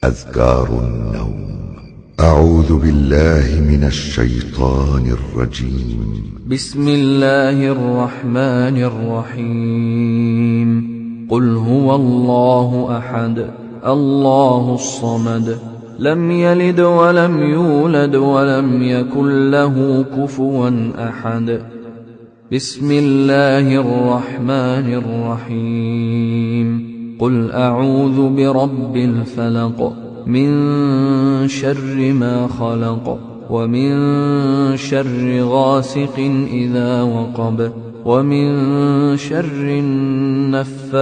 أذكار النوم. أعوذ بالله من الشيطان الرجيم. بسم الله الرحمن الرحيم. قل هو الله أحد الله الصمد لم يلد ولم يولد ولم يكن له كفوا أحد. بسم الله الرحمن الرحيم. قل أعوذ برب الفلق من شر ما خلق ومن شر غاسق إذا وقب ومن شر النفاثات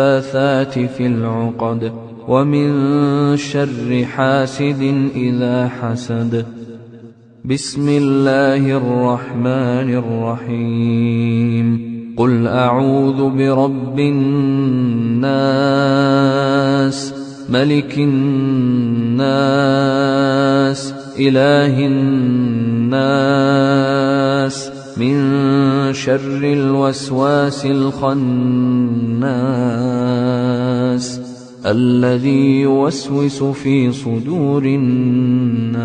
في العقد ومن شر حاسد إذا حسد. بسم الله الرحمن الرحيم. قل أعوذ برب الناس ملك الناس إله الناس من شر الوسواس الخناس الذي يوسوس في صدور الناس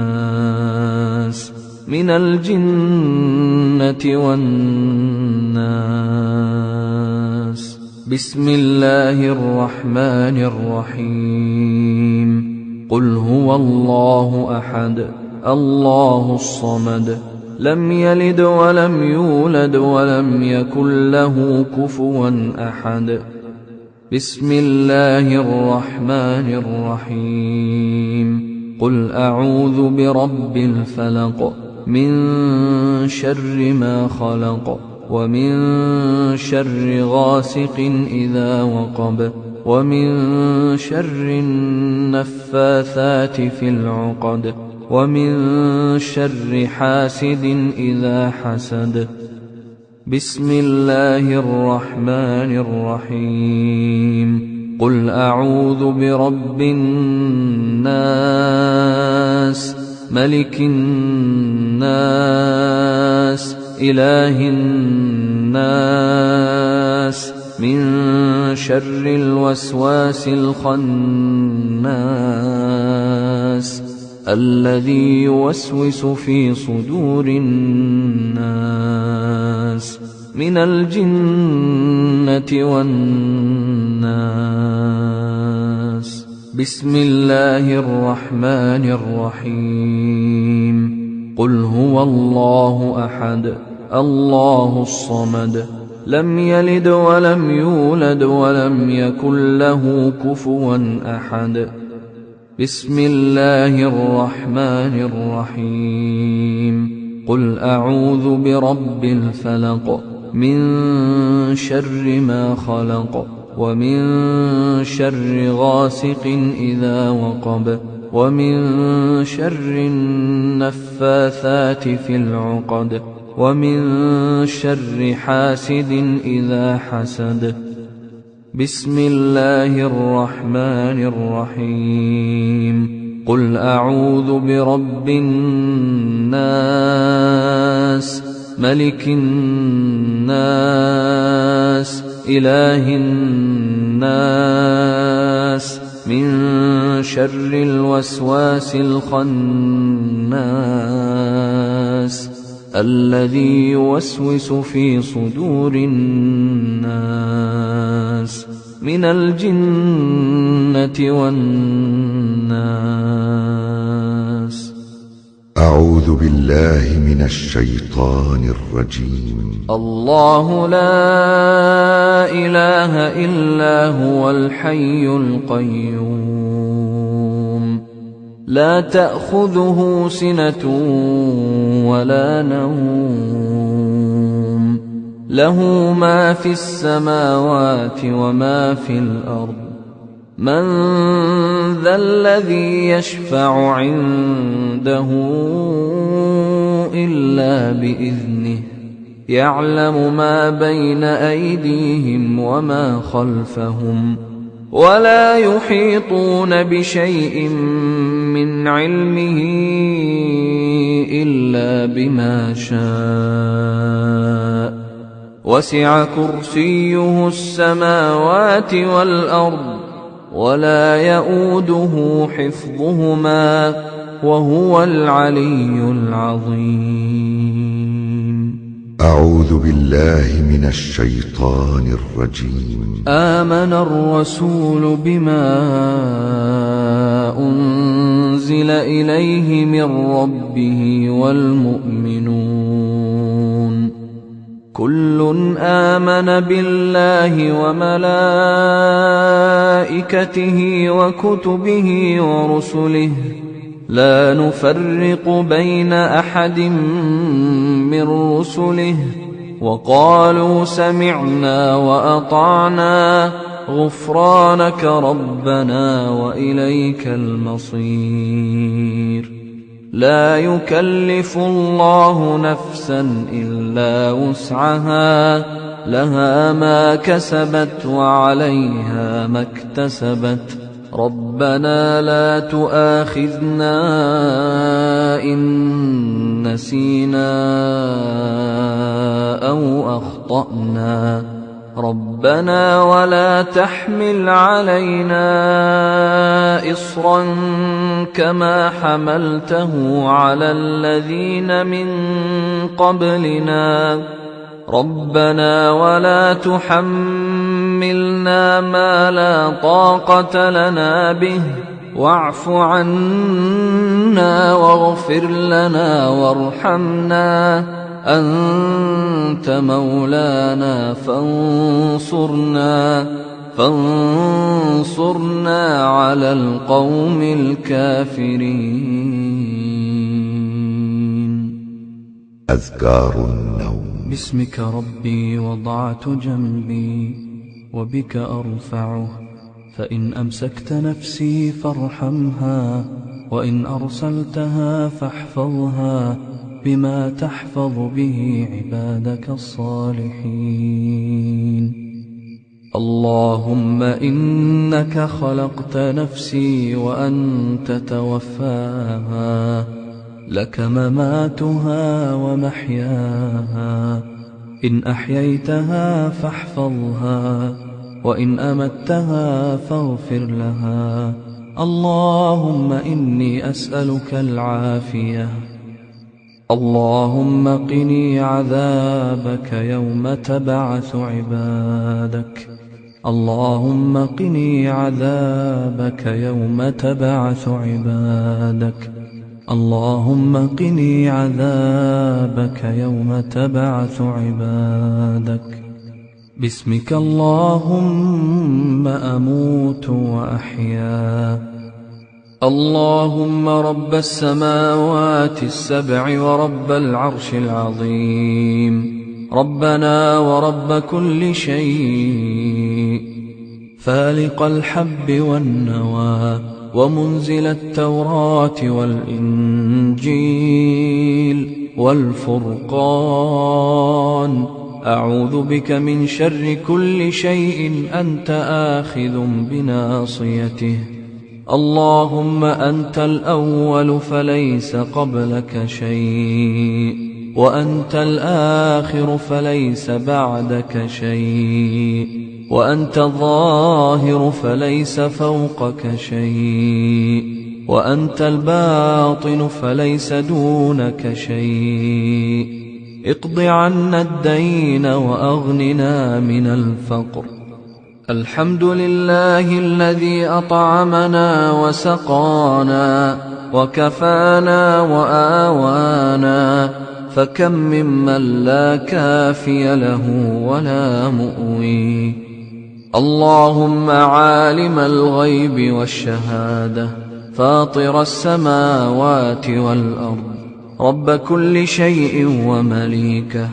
من الجنة والناس. بسم الله الرحمن الرحيم. قل هو الله أحد الله الصمد لم يلد ولم يولد ولم يكن له كفوا أحد. بسم الله الرحمن الرحيم. قل أعوذ برب الفلق من شر ما خلق ومن شر غاسق إذا وقب ومن شر النفاثات في العقد ومن شر حاسد إذا حسد. بسم الله الرحمن الرحيم. قل أعوذ برب الناس ملك الناس إله الناس من شر الوسواس الخناس الذي يوسوس في صدور الناس من الجنة والناس. بسم الله الرحمن الرحيم. قل هو الله أحد الله الصمد لم يلد ولم يولد ولم يكن له كفوا أحد. بسم الله الرحمن الرحيم. قل أعوذ برب الفلق من شر ما خلق ومن شر غاسق إذا وقب ومن شر النفاثات في العقد ومن شر حاسد إذا حسد. بسم الله الرحمن الرحيم. قل أعوذ برب الناس ملك الناس إله الناس من شر الوسواس الخناس الذي يوسوس في صدور الناس من الجنة والناس. أعوذ بالله من الشيطان الرجيم. الله لا إله إلا هو الحي القيوم لا تأخذه سنة ولا نوم له ما في السماوات وما في الأرض. من ذا الذي يشفع عنده إلا بإذنه يعلم ما بين أيديهم وما خلفهم ولا يحيطون بشيء من علمه إلا بما شاء وسع كرسيه السماوات والأرض ولا يؤوده حفظهما وهو العلي العظيم. أعوذ بالله من الشيطان الرجيم. آمن الرسول بما أنزل إليه من ربه والمؤمنون كل آمن بالله وملائكته وكتبه ورسله لا نفرق بين أحد من رسله وقالوا سمعنا وأطعنا غفرانك ربنا وإليك المصير. لا يكلف الله نفسا إلا وسعها لها ما كسبت وعليها ما اكتسبت ربنا لا تؤاخذنا إن نسينا أو أخطأنا ربنا ولا تحمل علينا إصرا كما حملته على الذين من قبلنا ربنا ولا تحملنا ما لا طاقة لنا به واعف عنا واغفر لنا وارحمنا أنت مولانا فانصرنا على القوم الكافرين. أذكار النوم. باسمك ربي وضعت جنبي وبك أرفعه فإن أمسكت نفسي فارحمها وإن أرسلتها فاحفظها بما تحفظ به عبادك الصالحين. اللهم إنك خلقت نفسي وأنت توفاها لك مماتها ومحياها إن أحييتها فاحفظها وإن أمتها فاغفر لها. اللهم إني أسألك العافية. اللهم قني عذابك يوم تبعث عبادك. اللهم قني عذابك يوم تبعث عبادك. اللهم قني عذابك يوم تبعث عبادك. باسمك اللهم أموت وأحيا. اللهم رب السماوات السبع ورب العرش العظيم ربنا ورب كل شيء فالق الحب والنوى ومنزل التوراة والإنجيل والفرقان أعوذ بك من شر كل شيء أنت آخذ بناصيته. اللهم أنت الأول فليس قبلك شيء وأنت الآخر فليس بعدك شيء وأنت الظاهر فليس فوقك شيء وأنت الباطن فليس دونك شيء. اقض عنا الدين وأغننا من الفقر. الحمد لله الذي أطعمنا وسقانا وكفانا وآوانا فكم ممن لا كافي له ولا مؤوي. اللهم عالم الغيب والشهادة فاطر السماوات والأرض رب كل شيء ومليكه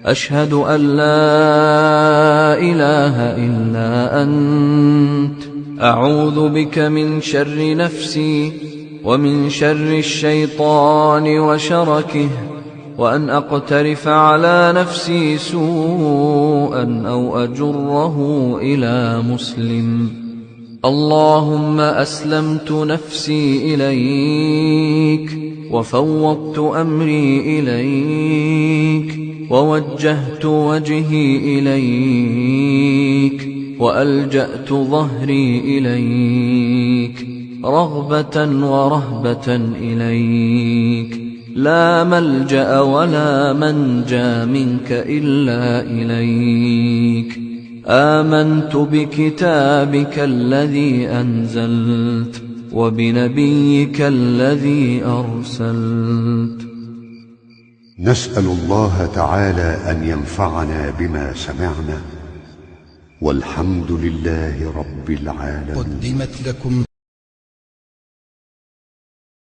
أشهد أن لا إله إلا أنت أعوذ بك من شر نفسي ومن شر الشيطان وشركه وأن أقترف على نفسي سوءا أو أجره إلى مسلم. اللهم أسلمت نفسي إليك وفوضت أمري إليك ووجهت وجهي إليك وألجأت ظهري إليك رغبة ورهبة إليك، لا ملجأ ولا منجى منك إلا إليك. آمنت بكتابك الذي أنزلت وبنبيك الذي أرسلت. نسأل الله تعالى أن ينفعنا بما سمعنا، والحمد لله رب العالمين. قدمت لكم